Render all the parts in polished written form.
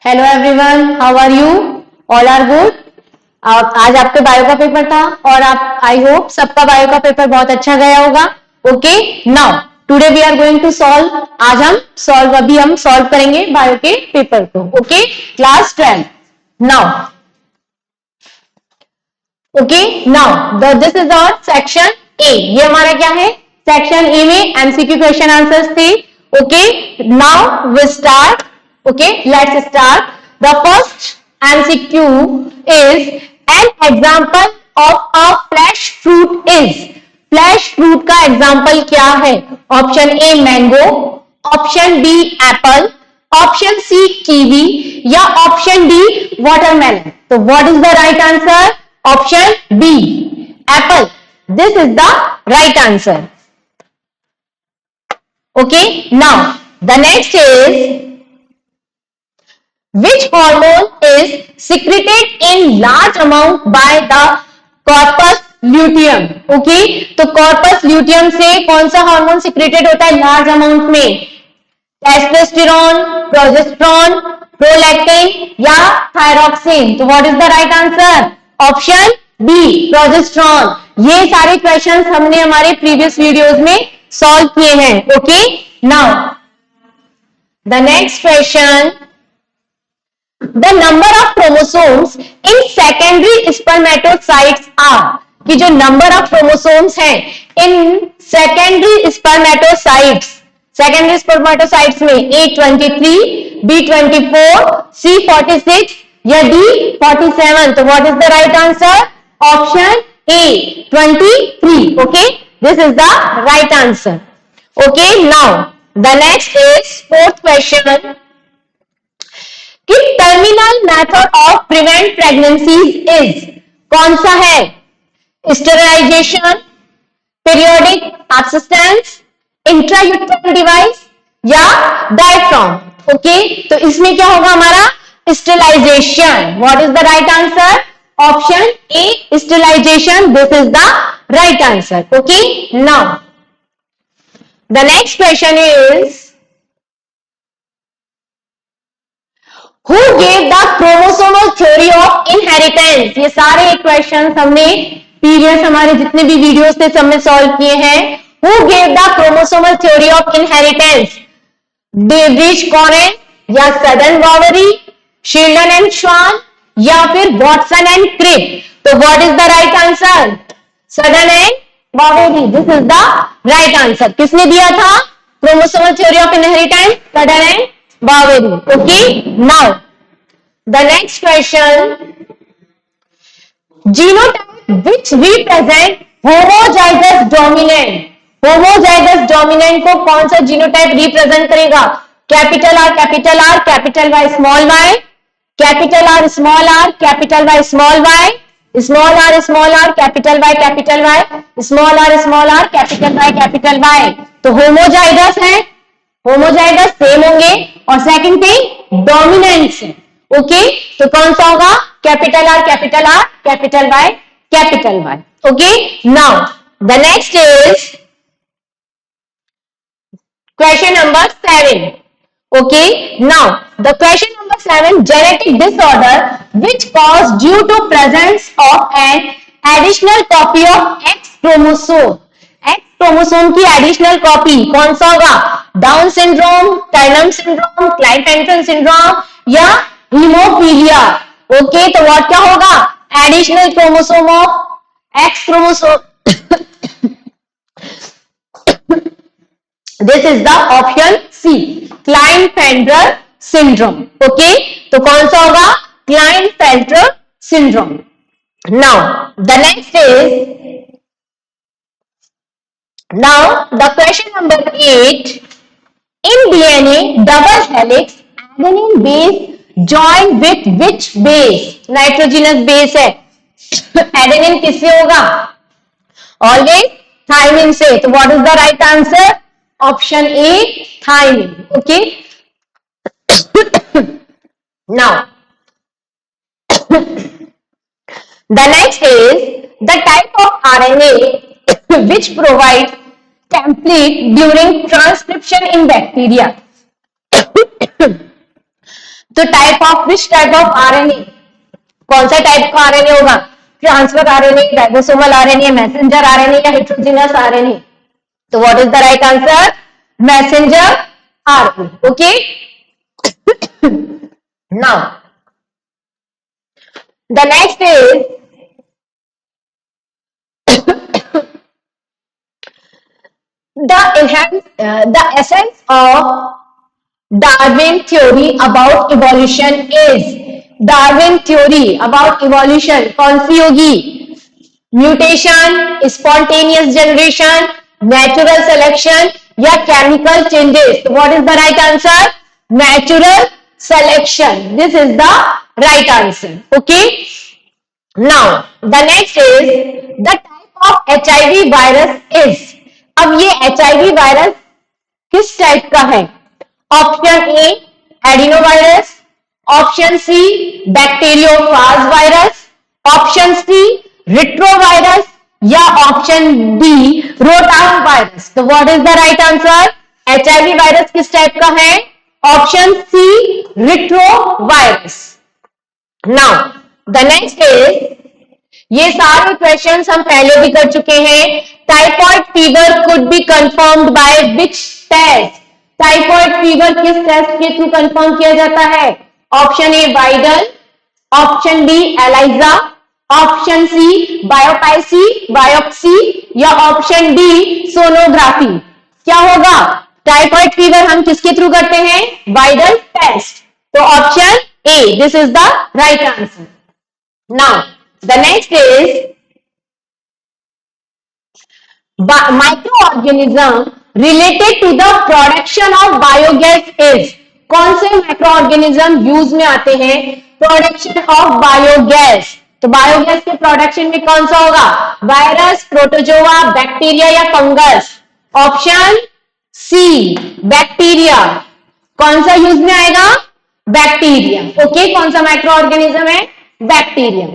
Hello everyone, how are you? All are good. आज आपके bio का पेपर था और आप आई होप सबका बायो का पेपर बहुत अच्छा गया होगा। Okay, now today we are going to solve. आज हम सॉल्व करेंगे बायो के पेपर को। Okay, class 12 now. Okay, now this is our section A. ये हमारा क्या है? सेक्शन ए में एमसीक्यू क्वेश्चन आंसर्स थे। Okay, now we start. Okay, let's start. The first MCQ is an example of a flesh fruit is. Flesh fruit का example क्या है? Option A mango, Option B apple, Option C kiwi या Option D watermelon. So what is the right answer? Option B apple. This is the right answer. Okay, now the next is which hormone is secreted in large amount by the corpus luteum? Okay, तो corpus luteum से कौन सा hormone secreted होता है large amount में? Testosterone, progesterone, prolactin या thyroxine? तो what is the right answer? Option B progesterone. ये सारे क्वेश्चंस हमने हमारे प्रीवियस वीडियोस में सॉल्व किए हैं। Okay, now the next question, the number of chromosomes in secondary spermatocytes are। कि जो number of chromosomes हैं in secondary spermatocytes में A23, B24, C46 या D47? तो what is the right answer? Option A 23. Okay, this is the right answer. Okay, now the next is fourth question कि terminal method of prevent pregnancies is कौन सा है? Sterilization, periodic assistance, intrauterine device या diaphragm? Okay, तो इसमें क्या होगा हमारा? Sterilization. What is the right answer? Option A sterilization. This is the right answer. Okay, now the next question is Who gave the chromosomal theory of inheritance? ये सारे questions हमने previous हमारे जितने भी वीडियोस थे सब में सॉल्व किए हैं। Who gave the chromosomal theory of inheritance? David Correns या सदन बॉवेरी, शील्डन एंड श्वान या फिर वॉटसन एंड क्रिक? तो what is the right answer? Sutton and Boveri. This is the right answer. किसने दिया था chromosomal theory of inheritance? Sutton and Bhaveri. Okay, now the next question, genotype which represent homozygous dominant। homozygous dominant को कौन सा genotype represent करेगा? Capital R capital R, capital Y small Y, capital R small R, capital Y small Y, small R capital Y capital Y, small R capital Y. तो homozygous है, homozygous same होंगे और second thing dominance है। Okay, तो कौन सा होगा? Capital R capital Y. Okay, now the next is question number 7. Okay, now the question number 7, genetic disorder which cause due to presence of an additional copy of X chromosome. X chromosome की additional copy कौन सा होगा? Down syndrome, Turner syndrome, Klinefelter syndrome या haemophilia? Okay, तो what क्या होगा? Additional chromosome of X chromosome. This is the option C, Klinefelter syndrome. Okay, तो कौन सा होगा? Klinefelter syndrome. Now the next is, now the question number 8, in DNA double helix adenine base joined with which base? nitrogenous base है। adenine किससे होगा? always thymine से। तो what is the right answer? option A thymine. okay, now the next is the type of RNA which provides template during transcription in bacteria। तो type of which type of RNA, कौन सा type का RNA होगा? Transfer RNA, ribosomal RNA, messenger RNA या heterogeneous RNA? तो what is the right answer? Messenger RNA. Okay, now the next is the essence of Darwin theory about evolution is. Darwin theory about evolution कौन सी होगी? Mutation, spontaneous generation, natural selection या chemical changes? What is the right answer? Natural selection. This is the right answer. Okay, now the next is the type of HIV virus is. अब ये HIV virus किस type का है? Option A adenovirus, option C bacteriophage virus, option C retrovirus या option D rota virus? तो what is the right answer? HIV virus किस type का है? Option C retrovirus. Now the next is, ये सारे क्वेश्चंस हम पहले भी कर चुके हैं. Typhoid fever could be confirmed by which test? Typhoid fever किस टेस्ट के थ्रू कंफर्म किया जाता है? Option A Widal, option B ELISA, option C biopsy या ऑप्शन डी सोनोग्राफी? क्या होगा? टाइफॉइड फीवर हम किसके थ्रू करते हैं? Widal test. तो option A, this is the right answer. Now the next is microorganism related to the production of biogas is. कौन से माइक्रोऑर्गेनिज्म यूज में आते हैं प्रोडक्शन ऑफ बायोगैस? तो बायोगैस के प्रोडक्शन में कौन सा होगा? वायरस, प्रोटोजोआ, बैक्टीरिया या फंगस? Option C bacteria. कौन सा यूज में आएगा? बैक्टीरिया. ओके, कौन सा माइक्रो ऑर्गेनिज्म है? बैक्टीरिया.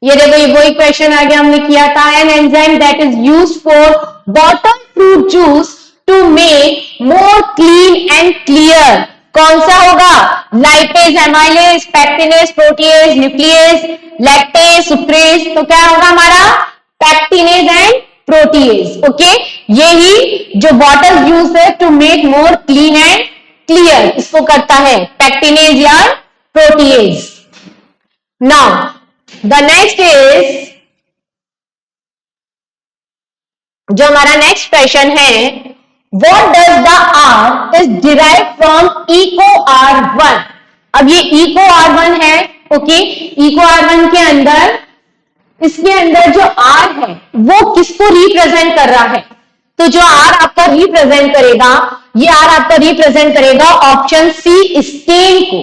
ये देखो, ये वही क्वेश्चन आगे हमने किया था. An enzyme that is used for bottle fruit juice to make more clean and clear. कौन सा होगा? Lipase, amylase, pectinase, protease, nucleus, lactase, sucrase. तो क्या होगा हमारा? Pectinase and protease. ओके, यही जो बॉटल यूज है to make more clean and clear, इसको करता है पैक्टिनेज या protease. Now the next is, जो हमारा नेक्स्ट क्वेश्चन है, What does the R is derived from eco R1? अब ये eco R1 है. ओके, eco R1 के अंदर, इसके अंदर जो R है वो किसको रिप्रेजेंट कर रहा है? तो जो R आपका रिप्रेजेंट करेगा, ये R आपका रिप्रेजेंट करेगा ऑप्शन सी स्टेन को.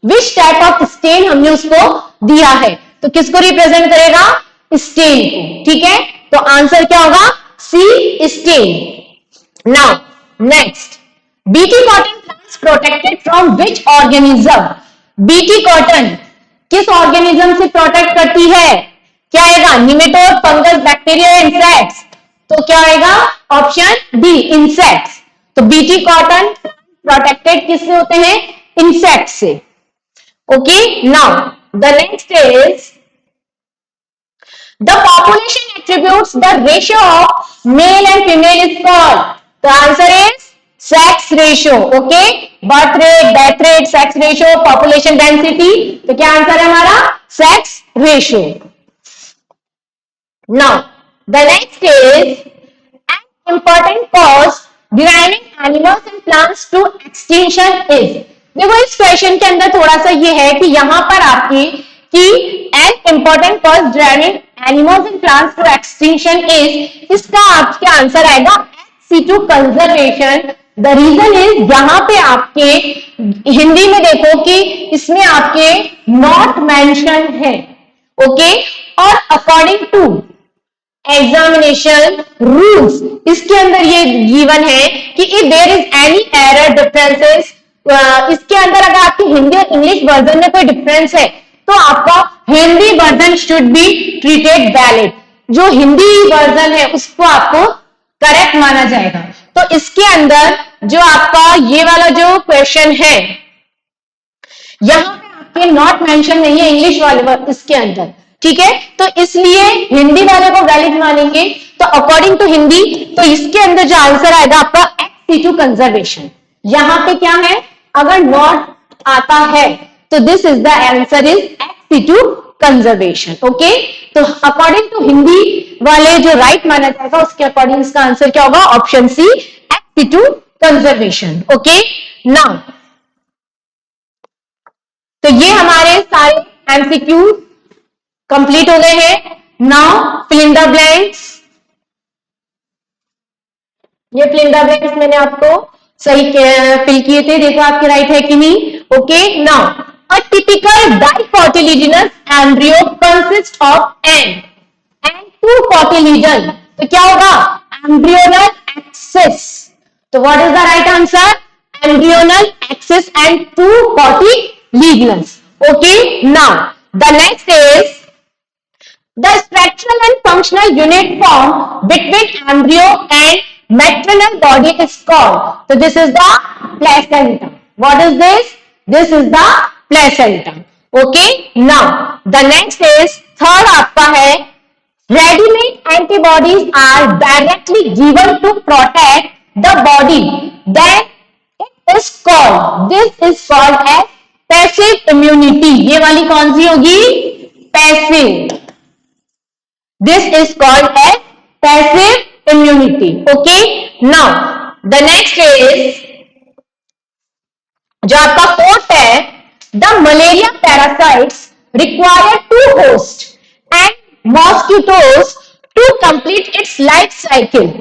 विच टाइप ऑफ स्टेन हमने उसको दिया है, तो किसको रिप्रेजेंट करेगा? स्टेन को. ठीक है, तो आंसर क्या होगा? सी stand. Now, next, BT cotton plants protected from which organism? BT cotton किस ऑर्गेनिज्म से प्रोटेक्ट करती है? क्या आएगा? Nematode, fungus, bacteria, insects? तो क्या आएगा? Option D insects. तो BT कॉटन प्रोटेक्टेड किससे होते हैं? इंसेक्ट से. Okay, now the next is the population attributes the ratio of male and female is called. तो answer is sex ratio. Okay, birth rate, death rate, sex ratio, population density. तो क्या answer है हमारा? Sex ratio. Now the next is an important cause driving animals and plants to extinction is. देखो, इस question के अंदर थोड़ा सा ये है कि यहां पर आपकी कि an important cause driving animals and plants to extinction is, इसका आपका आंसर आएगा C2 conservation. The reason is, यहां पे आपके हिंदी में देखो कि इसमें आपके नॉट मेंशन है. ओके, और अकॉर्डिंग टू एग्जामिनेशन रूल्स, इसके अंदर ये गिवन है कि if there is any error differences, इसके अंदर अगर आपकी हिंदी और इंग्लिश वर्जन में कोई डिफरेंस है तो आपका Hindi version should be treated valid. जो हिंदी वर्जन है उसको आपको करेक्ट माना जाएगा. तो इसके अंदर जो आपका ये वाला जो क्वेश्चन है, यहाँ पे आपके नॉट मेंशन नहीं है इंग्लिश वाले वर्ड इसके अंदर, ठीक है, तो इसलिए हिंदी वाले को वैलिड मानेंगे। तो अकॉर्डिंग टू हिंदी, तो इसके अंदर जो आंसर आएगा आपका एक्स सिटू कंजर्वेशन। यहाँ पे क्या है, अगर नॉट आता है तो this is the answer is x situ conservation. Okay, तो अकॉर्डिंग टू हिंदी वाले जो राइट माना जाएगा उसके अकॉर्डिंग इसका आंसर क्या होगा, option C ex situ conservation. Okay, now तो ये हमारे सारे एमसीक्यू कंप्लीट हो गए हैं। Now fill in the blanks. ये फिल इन द ब्लैंक्स मैंने आपको सही फिल किए थे, देखो आपके राइट है कि नहीं। Okay, now a typical dicotyledonous embryo consist of an and two cotyledon. तो क्या होगा, एम्ब्रियोनल एक्सिस। तो what is the right answer, embryonal axis and two cotyledons. Okay, now the next is the structural and functional unit formed between embryo and maternal body is called. So this is the placenta. What is this? This is the placenta. Okay. Now the next is third आपका है ready-made antibodies are directly given to protect the body. Then it is called. This is called as passive immunity. ये वाली कौन सी होगी, passive. This is called as passive immunity. Okay. Now the next is जो आपका fourth है, the malaria parasites require two hosts and mosquitoes to complete its life cycle.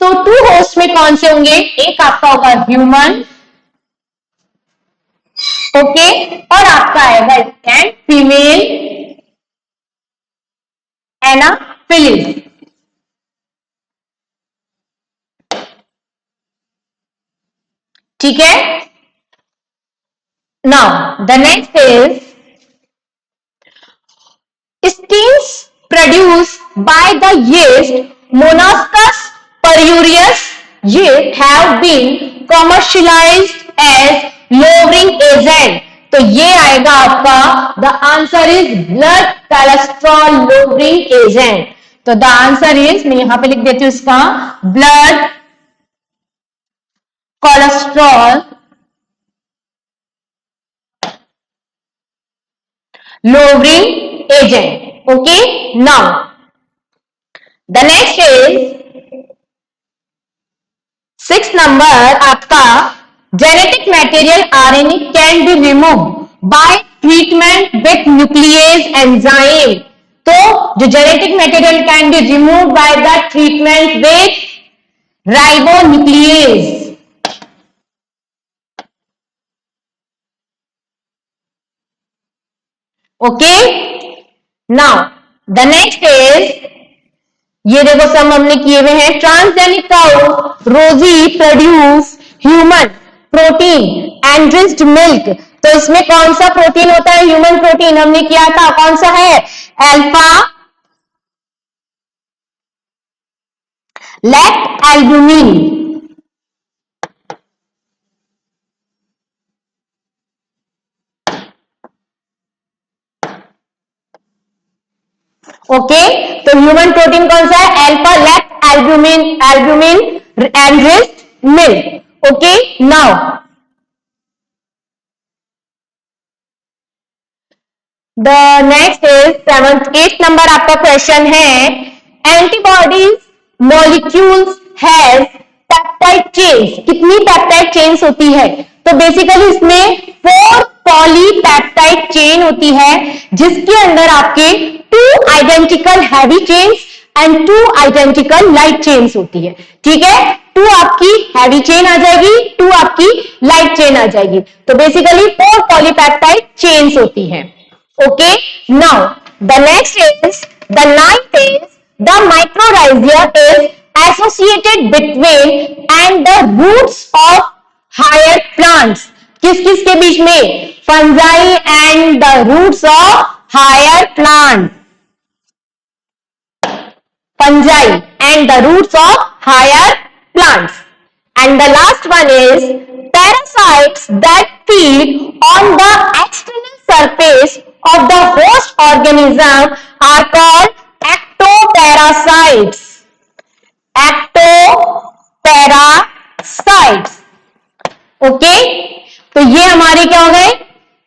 तो to host में कौन से होंगे, एक आपका होगा ह्यूमन, ओके, और आपका आएगा एंड फीमेल एनाफिलिस। ठीक है, now the next is statins produce by the yeast Monascus purpureus yeast have been commercialized as lowering agent. तो ये आएगा आपका, the answer is blood cholesterol lowering agent. तो द आंसर इज, मैं यहां पे लिख देती हूं इसका, blood cholesterol lowering agent. Okay, now the next is 6 number आपका, genetic material RNA can be removed by treatment with nuclease enzyme. तो जो genetic material can be removed by the treatment with ribonuclease. Okay, now the next is, ये देखो सब हमने किए हुए हैं, ट्रांसजेनिक काउ रोजी produce human protein enriched milk. तो इसमें कौन सा प्रोटीन होता है, ह्यूमन प्रोटीन हमने किया था, कौन सा है, अल्फा लैक्ट एल्बुमिन। ओके, तो ह्यूमन प्रोटीन कौन सा है, alpha lactalbumin enriched milk. Okay, now the next is 7th 8th number आपका क्वेश्चन है, antibodies molecules has peptide chains. कितनी पेप्टाइड चेन्स होती है, तो बेसिकली इसमें 4 पॉलीपेप्टाइड चेन होती है, जिसके अंदर आपके 2 identical heavy chains and 2 identical light chains होती है। ठीक है, 2 आपकी हैवी चेन आ जाएगी, 2 आपकी लाइट चेन आ जाएगी। तो बेसिकली 4 पॉलीपेप्टाइड चेन्स होती है। Okay, now the next is, the 9th is, the mycorrhiza is associated between and the roots of higher plants. किस किस के बीच में, fungi and the roots of higher plant. Fungi and the roots of higher plants. And the last one is parasites that feed on the external organisms are called ectoparasites. Ectoparasites. Okay, तो ये हमारे क्या हो गए,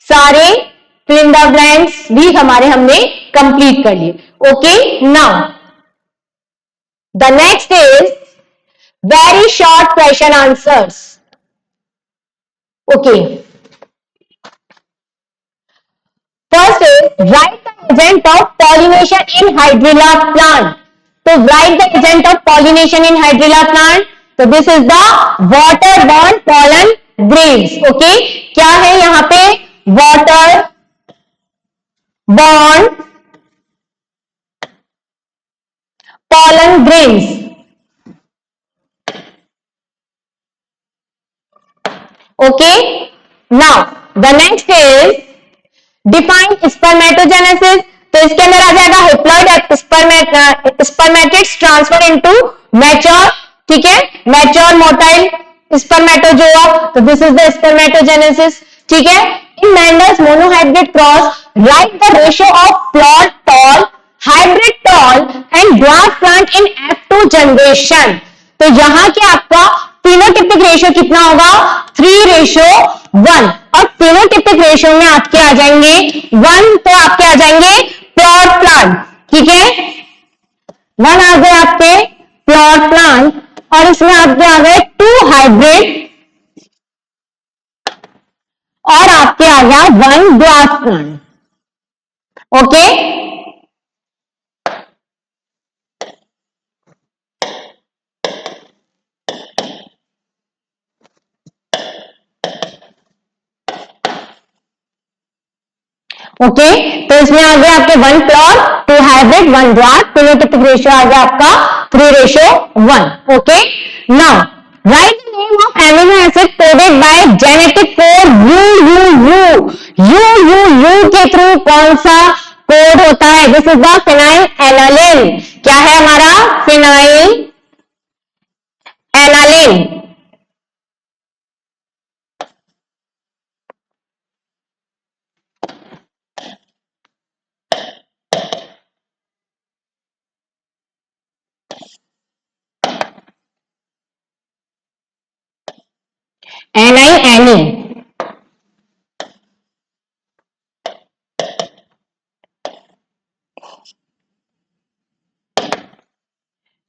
सारे fill in the blanks भी हमारे हमने कंप्लीट कर लिए. Okay, now the next is very short question answers. Okay. First is write the agent of pollination in hydrilla plant. So write the agent of pollination in hydrilla plant. So this is the water-borne pollen grains. Okay. क्या है यहां पे water-borne pollen grains. Okay, now the next is define spermatogenesis. तो इसके अंदर आ जाएगा haploid spermatids transfer into mature, ठीक है, mature motile spermatozoa. तो this is the spermatogenesis, ठीक है. In Mendel's monohybrid cross, write the ratio of flower tall, hybrid tall and dwarf plant in F2 generation. तो यहां के आपका फिनोटिपिक रेशियो कितना होगा, 3:1. और फिनोटिपिक रेशियो में आपके आ जाएंगे 1, तो आपके आ जाएंगे प्योर प्लांट, ठीक है. 1 आ गए आपके प्योर प्लांट और इसमें आपके आ गए 2 हाइब्रिड और आपके आ गया 1 ड्वार्फ प्लांट. ओके, ओके, तो इसमें आ गया आपके 1 pure, 2 hybrid, 1 dwarf. Phenotypic ratio आ गया आपका 3:1. Okay, now write the name of amino acid coded by genetic code U के थ्रू कौन सा कोड होता है. This is the phenylalanine. क्या है हमारा फिनाइल एनालिन. NiNe.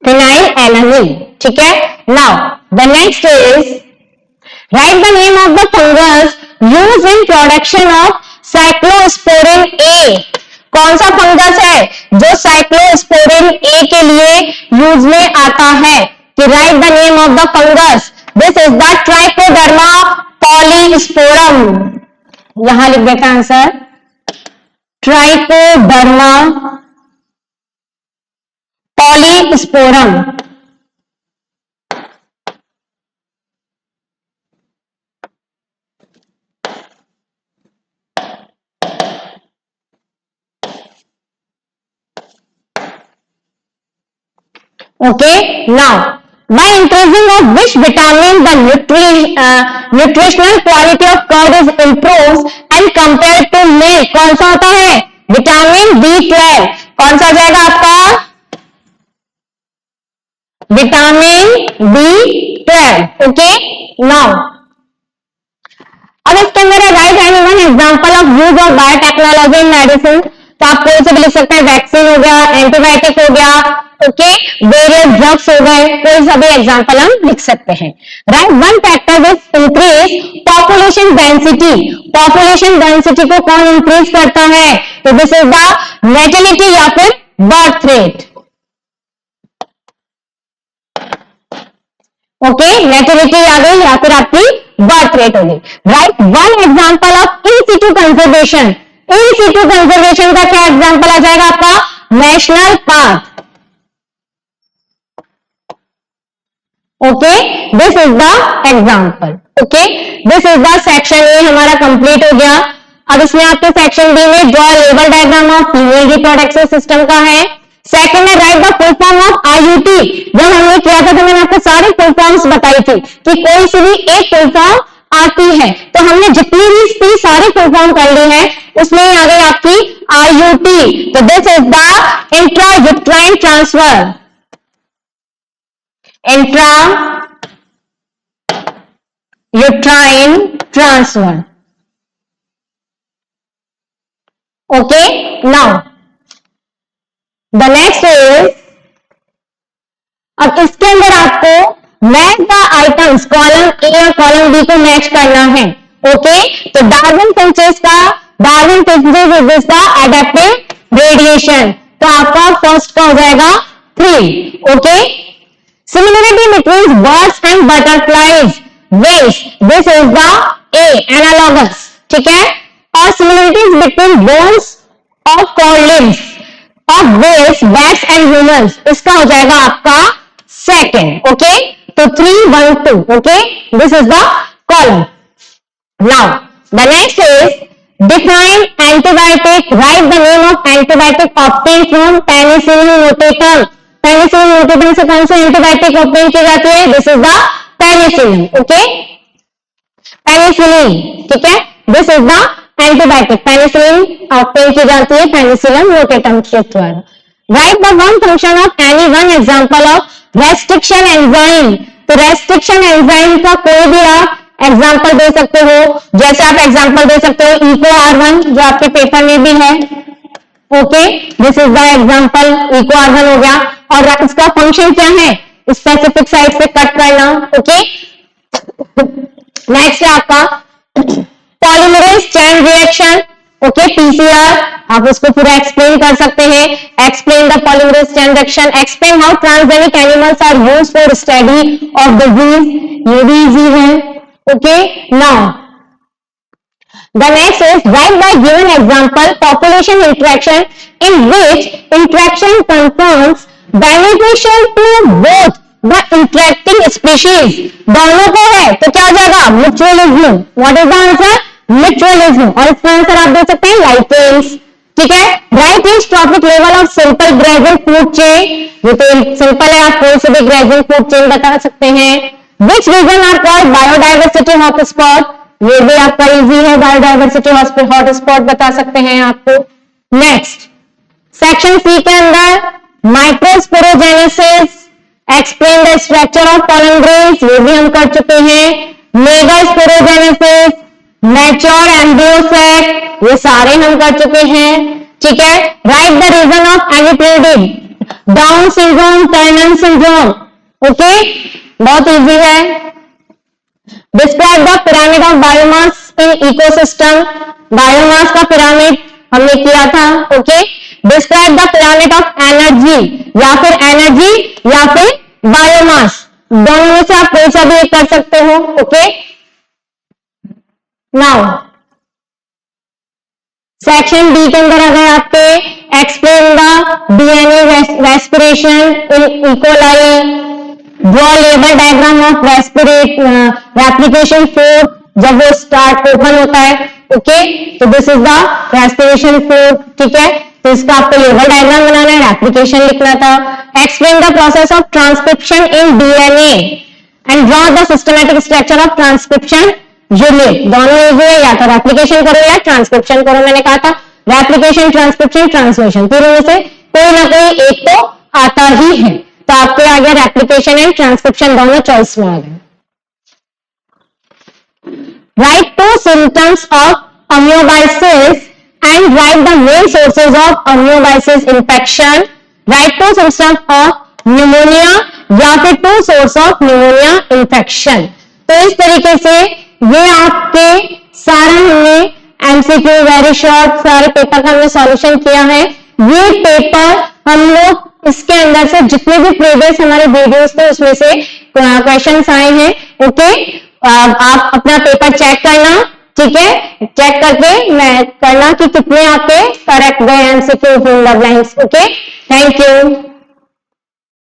Phenylalanine, ठीक है. Now the next is write the name of the fungus used in production of cyclosporin A. कौन सा फंगस है जो साइक्लोस्पोरिन A के लिए यूज में आता है. कि right the name of the fungus. This is the trichoderma polysporum. यहां लिख देता answer trichoderma polysporum. Okay, now by increasing of which vitamin the nutritional quality of curd is improves and compared to milk. कौन सा होता है vitamin B12. कौन सा जाएगा आपका विटामिन B12. ओके, नाउ अब इसके अंदर है right hand one example of use of biotechnology in medicine. तो आप कोई से भी लिख सकते हैं, वैक्सीन हो गया, एंटीबायोटिक हो गया, ओके, वेरियस ड्रग्स हो गए, कोई सा भी एग्जांपल हम लिख सकते हैं. Right one factor which increase population density. Population density को कौन इंक्रीज करता है. तो दिस इज द नेटिलिटी या फिर बर्थ रेट. ओके, नेटिलिटी आ गई या फिर आपकी बर्थ रेट हो गई. Right one example of in Situ conservation. In Situ conservation का क्या एग्जांपल आ जाएगा आपका national park. Okay, this is the example. Okay, this is the section A हमारा कंप्लीट हो गया. अब इसमें आपके सेक्शन बी में draw level diagram of female reproductive system का है. सेकंड में right the full form of IUT. जब हमने किया था तो मैंने आपको सारे फुल फॉर्म्स बताई थी कि कोई सी भी एक फुल फॉर्म आती है, तो हमने जितनी भी सारे फुल फॉर्म कर ली है उसमें ही आ गई आपकी IUT। तो this is the intrauterine transfer, intrauterine transfer. Okay, now the next is, अब इसके अंदर आपको match the items column A और कॉलम बी को मैच करना है। ओके, तो डार्विन फिंचेस का, Darwin finches is the adaptive radiation, तो आपका फर्स्ट का हो जाएगा 3। Okay, similarity between birds and butterflies which, this is the A analogous, ठीक है। और similarities between bones of कॉर्लिम्स of whales, bats and humans, इसका हो जाएगा आपका सेकेंड। ओके, तो 3, 1, 2। Okay, this is the column. Now the next is define antibiotic, right the name of antibiotic obtain from penicillin notatum. Penicillin notatum से कौन सी antibiotic obtain की जाती है? This is the penicillin. Okay, penicillin, ठीक है, this is the antibiotic, penicillin obtain की जाती है पेनिसिलिन नोटेटम के द्वारा। Right the one function of any one example of restriction enzyme, तो रेस्ट्रिक्शन एंजाइम का कोई भी आप एग्जांपल दे सकते हो, जैसे आप एग्जांपल दे सकते हो इको R1 जो आपके पेपर में भी है। Okay, this is the example, eco R1 हो गया। और इसका फंक्शन क्या है? स्पेसिफिक साइट से कट करना। ओके, नेक्स्ट है आपका polymerase chain reaction. Okay, PCR, आप उसको पूरा एक्सप्लेन कर सकते हैं। Explain the polymerase chain reaction, explain how transgenic animals are used for study of disease, ये भी इजी है। Okay, now the next is write the given example population interaction in which interaction confirms beneficial to both the interacting species, दोनों को है तो क्या हो जाएगा? Mutualism. What is the answer? Mutualism. और इसका आंसर आप दे सकते हैं लाइकेन्स, ठीक है। Right is trophic level of simple gradual food chain, ये तो सिंपल है, आप कोई से भी ग्रेजुअल फूड चेन बता सकते हैं। Which region are called biodiversity hotspot, ये भी आपका इजी है, बायोडाइवर्सिटी हॉटस्पॉट बता सकते हैं आपको। नेक्स्ट सेक्शन सी के अंदर microsporogenesis, explain the structure of pollen grains, ये भी हम कर चुके हैं। मेगास्पोरोजेनेसिस, मैच्योर एम्ब्रियो सेक, ये सारे हम कर चुके हैं, ठीक है। Write the reason of aneuploidy, Down syndrome, Turner syndrome. Okay, बहुत इजी है। Describe the pyramid of biomass in ecosystem, biomass का पिरामिड हमने किया था। Okay, describe the pyramid of energy, या फिर एनर्जी या फिर बायोमास, दोनों में से आप कोई सा भी एक कर सकते हो। ओके, नाउ सेक्शन डी के अंदर आ गए आपके explain the DNA respiration in E coli, draw label diagram of replication fork, जब वो स्टार्ट ओपन होता है। ओके, तो this is the respiration fork, ठीक है। तो इसका आपको लेबल डायग्राम बनाना है, रेप्लिकेशन लिखना था। Explain the process of transcription in DNA and draw the systematic structure of transcription unit, दोनों इजी है, या तो रेप्लिकेशन करो या ट्रांसक्रिप्शन करो। मैंने कहा था रेप्लिकेशन, ट्रांसक्रिप्शन, ट्रांसलेशन, तीनों में से कोई ना कोई एक तो आता ही है। तो आपके आ गया रेप्लिकेशन एंड ट्रांसक्रिप्शन, दोनों चॉइस में आ गए। Right 2 symptoms of amoebiasis and write the main sources of amoebiasis infection. Write 2 symptoms of pneumonia या फिर 2 source of pneumonia infection। तो इस तरीके से ये आपके सारा हमने एमसीक्यू वेरी शॉर्ट सारे पेपर का हमने सॉल्यूशन किया है। ये पेपर हम लोग इसके अंदर से जितने भी प्रीवियस हमारे वीडियोस थे उसमें से क्वेश्चंस आए हैं। ओके, आप अपना पेपर चेक करना, ठीक है, चेक करके मैं करना कि कितने आपके करेक्ट गए MCQ in the blanks. Okay, thank you.